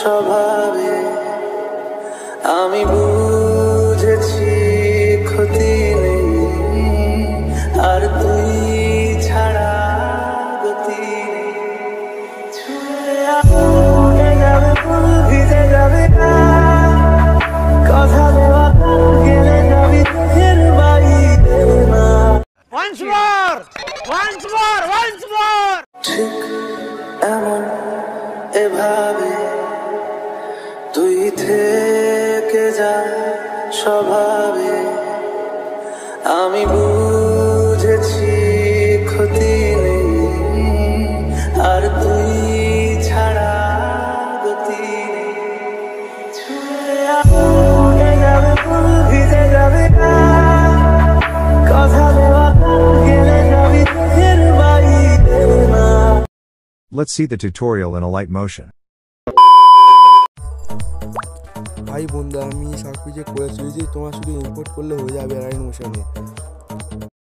স্বভাবে আমি বুঝেছি ক্ষতি নেই আর তুই ছাড়া গতি নেই। ছুঁয়ে উঠে যাবে ফুল ভিজে যাবে কথা দেওয়া গেলে যাবি তোর বাইরে না। Once more! Once more! Once more! ঠিক এমন এভাবে তুই থেকে যা স্বভাবে আমি বুঝেছি ক্ষতি নেই আর তুই ছাড়া গতি নেই। ছুঁয়ে উঠে যাবে ফুল ভিজে যাবে কথা দেওয়া গেলে যাবি তোর বাইরে না। Let's see the tutorial in a light motion. ভাই বন্ধু আমি সার্কুইজে করেছি যে তোমার শুধু ইম্পোর্ট করলে হয়ে যাবে রাইন মোশনে।